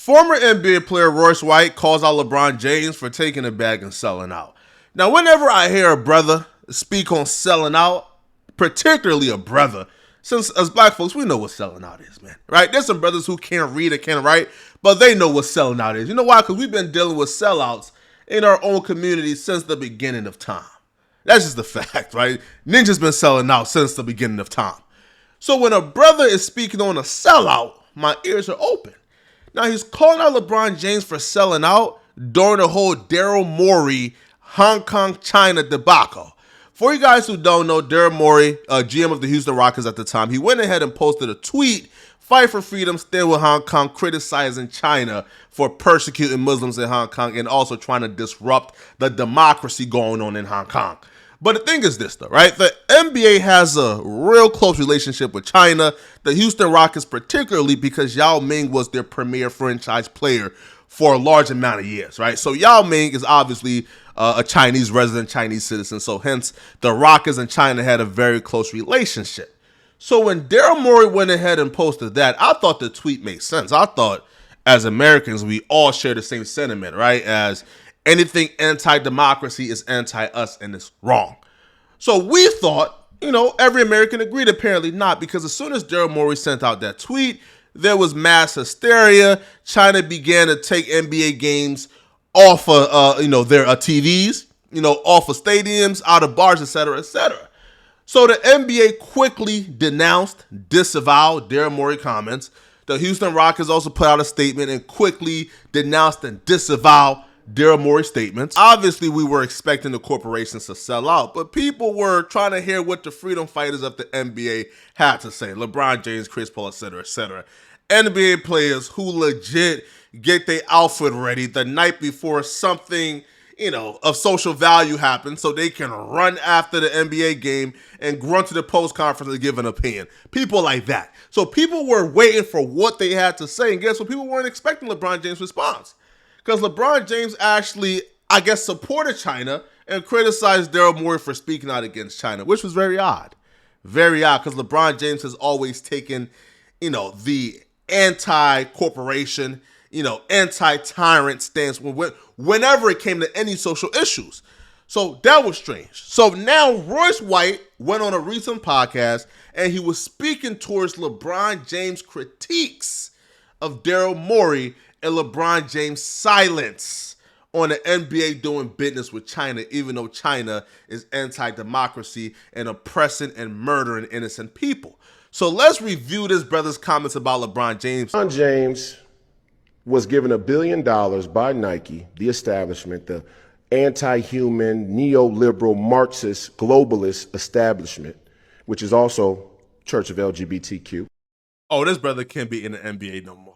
Former NBA player Royce White calls out LeBron James for taking a bag and selling out. Now, whenever I hear a brother speak on selling out, particularly a brother, since as black folks, we know what selling out is, man, right? There's some brothers who can't read or can't write, but they know what selling out is. You know why? Because we've been dealing with sellouts in our own community since the beginning of time. That's just the fact, right? Ninja's been selling out since the beginning of time. So when a brother is speaking on a sellout, my ears are open. Now, he's calling out LeBron James for selling out during the whole Daryl Morey Hong Kong China debacle. For you guys who don't know, Daryl Morey, GM of the Houston Rockets at the time, he went ahead and posted a tweet, "Fight for freedom, stand with Hong Kong," criticizing China for persecuting Muslims in Hong Kong and also trying to disrupt the democracy going on in Hong Kong. But the thing is this, though, right? The NBA has a real close relationship with China, the Houston Rockets particularly, because Yao Ming was their premier franchise player for a large amount of years, right? So Yao Ming is obviously a Chinese resident, Chinese citizen, so hence the Rockets and China had a very close relationship. So when Daryl Morey went ahead and posted that, I thought the tweet made sense. I thought as Americans, we all share the same sentiment, right? As anything anti-democracy is anti-us and it's wrong. So we thought, every American agreed. Apparently not, because as soon as Daryl Morey sent out that tweet, there was mass hysteria. China began to take NBA games off of, their TVs, off of stadiums, out of bars, et cetera, et cetera. So the NBA quickly denounced, disavowed Daryl Morey comments. The Houston Rockets also put out a statement and quickly denounced and disavowed Daryl Morey statements. Obviously, we were expecting the corporations to sell out, but people were trying to hear what the freedom fighters of the NBA had to say. LeBron James, Chris Paul, et cetera, et cetera. NBA players who legit get their outfit ready the night before something, of social value happens so they can run after the NBA game and run to the post conference and give an opinion. People like that. So people were waiting for what they had to say, and guess what? People weren't expecting LeBron James' response. Because LeBron James actually, I guess, supported China and criticized Daryl Morey for speaking out against China, which was very odd. Very odd, because LeBron James has always taken, the anti-corporation, anti-tyrant stance whenever it came to any social issues. So that was strange. So now Royce White went on a recent podcast and he was speaking towards LeBron James' critiques of Daryl Morey and LeBron James' silence on the NBA doing business with China, even though China is anti-democracy and oppressing and murdering innocent people. So let's review this brother's comments about LeBron James. LeBron James was given $1 billion by Nike, the establishment, the anti-human, neoliberal, Marxist, globalist establishment, which is also Church of LGBTQ. Oh, this brother can't be in the NBA no more.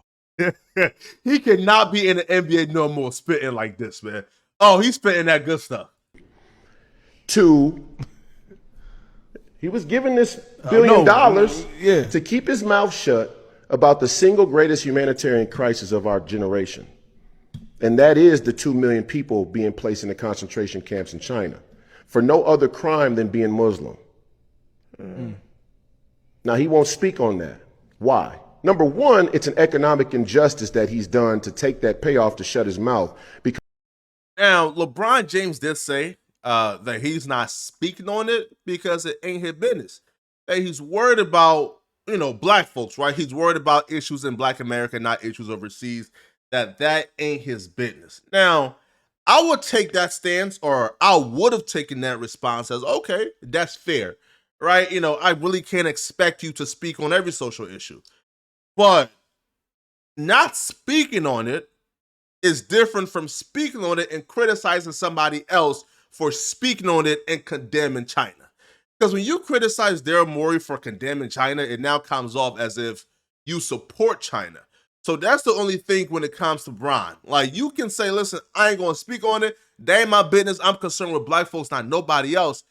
He cannot be in the NBA no more spitting like this, man. Oh, he's spitting that good stuff. Two, he was given this $1 billion to keep his mouth shut about the single greatest humanitarian crisis of our generation. And that is the 2 million people being placed in the concentration camps in China for no other crime than being Muslim. Now, he won't speak on that. Why? Number one, it's an economic injustice that he's done to take that payoff to shut his mouth. Because now, LeBron James did say that he's not speaking on it because it ain't his business. That he's worried about, black folks, right? He's worried about issues in Black America, not issues overseas. That ain't his business. Now, I would take that stance, or I would have taken that response as, okay, that's fair, right? I really can't expect you to speak on every social issue. But not speaking on it is different from speaking on it and criticizing somebody else for speaking on it and condemning China. Because when you criticize Daryl Morey for condemning China, it now comes off as if you support China. So that's the only thing when it comes to Bron. Like, you can say, listen, I ain't going to speak on it. That ain't my business. I'm concerned with black folks, not nobody else.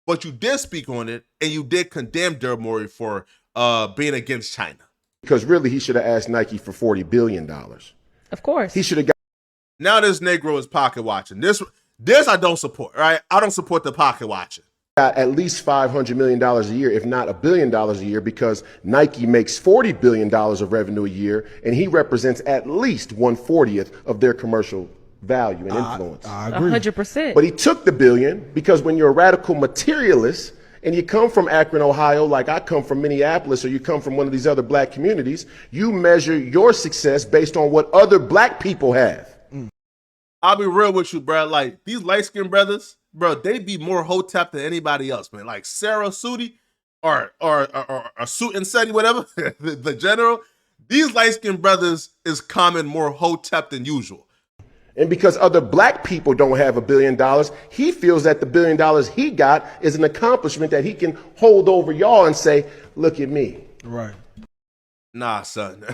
But you did speak on it, and you did condemn Daryl Morey for being against China. Because really, he should have asked Nike for $40 billion. Of course. He should have got. Now this Negro is pocket watching. This I don't support, right? I don't support the pocket watching. got at least $500 million a year, if not $1 billion a year, because Nike makes $40 billion of revenue a year, and he represents at least 1/40th of their commercial value and influence. I agree. 100%. But he took the billion because when you're a radical materialist and you come from Akron, Ohio, like I come from Minneapolis, or you come from one of these other black communities, you measure your success based on what other black people have. I'll be real with you, bro. Like, these light-skinned brothers, bro, they be more hotep than anybody else, man. Like Sarah Sudi or Suit and Seti, whatever, the general. These light-skinned brothers is common more hotep than usual. And because other black people don't have $1 billion, he feels that the $1 billion he got is an accomplishment that he can hold over y'all and say, look at me. Right. Nah, son.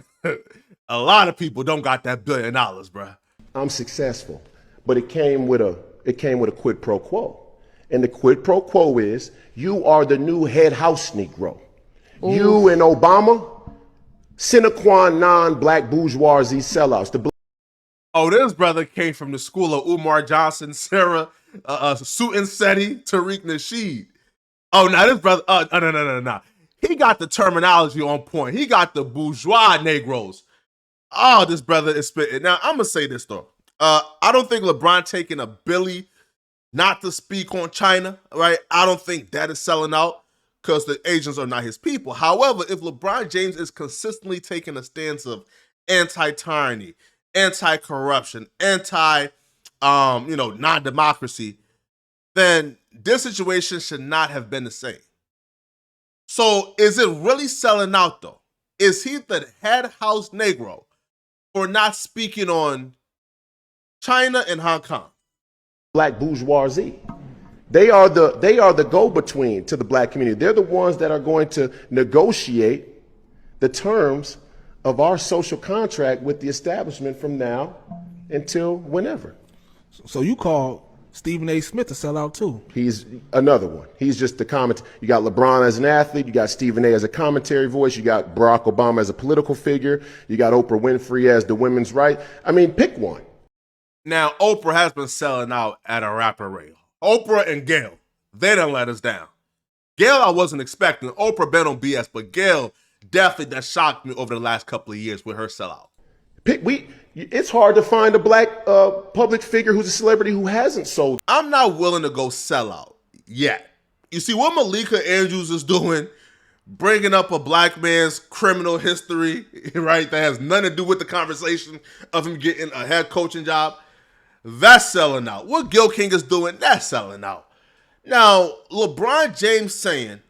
A lot of people don't got that $1 billion, bro. I'm successful. But it came with a quid pro quo. And the quid pro quo is you are the new head house Negro. Ooh. You and Obama, sine qua non black bourgeoisie sellouts. Oh, this brother came from the school of Umar Johnson, Sarah, Suit and Seti, Tariq Nasheed. Oh, now this brother, no. He got the terminology on point. He got the bourgeois Negroes. Oh, this brother is spitting. Now, I'm going to say this, though. I don't think LeBron taking a Billy not to speak on China, right? I don't think that is selling out because the Asians are not his people. However, if LeBron James is consistently taking a stance of anti-tyranny, anti-corruption, non-democracy, then this situation should not have been the same. So is it really selling out, though? Is he the head house Negro for not speaking on China and Hong Kong? Black bourgeoisie. They are the go-between to the black community. They're the ones that are going to negotiate the terms of our social contract with the establishment from now until whenever. So you call Stephen A. Smith a sellout too? He's another one. He's just the comment. You got LeBron as an athlete. You got Stephen A. as a commentary voice. You got Barack Obama as a political figure. You got Oprah Winfrey as the women's right. I mean, pick one. Now, Oprah has been selling out at a rapper rate. Oprah and Gail, they done let us down. Gail, I wasn't expecting. Oprah been on BS, but Gail definitely that shocked me over the last couple of years with her sellout. It's hard to find a black public figure who's a celebrity who hasn't sold. I'm not willing to go sell out yet. You see what Malika Andrews is doing, bringing up a black man's criminal history, right? That has nothing to do with the conversation of him getting a head coaching job. That's selling out. What Gil King is doing, that's selling out. Now, LeBron James saying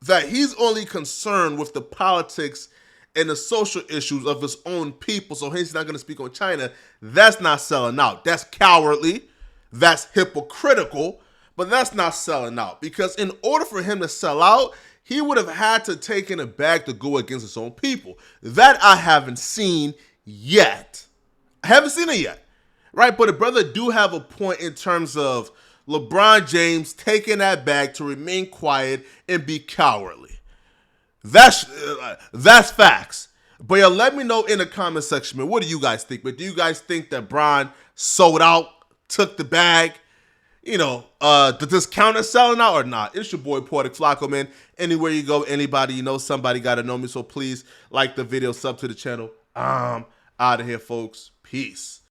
that he's only concerned with the politics and the social issues of his own people, so he's not going to speak on China, that's not selling out. That's cowardly, that's hypocritical, but that's not selling out. Because in order for him to sell out, he would have had to take in a bag to go against his own people. That I haven't seen yet. I haven't seen it yet, right? But the brother do have a point in terms of LeBron James taking that bag to remain quiet and be cowardly. That's facts. But yeah, let me know in the comment section, man. What do you guys think? But do you guys think that Bron sold out, took the bag? Does this count as selling out or not? It's your boy Poetic Flacco, man. Anywhere you go, anybody you know, somebody gotta know me. So please like the video, sub to the channel. Out of here, folks. Peace.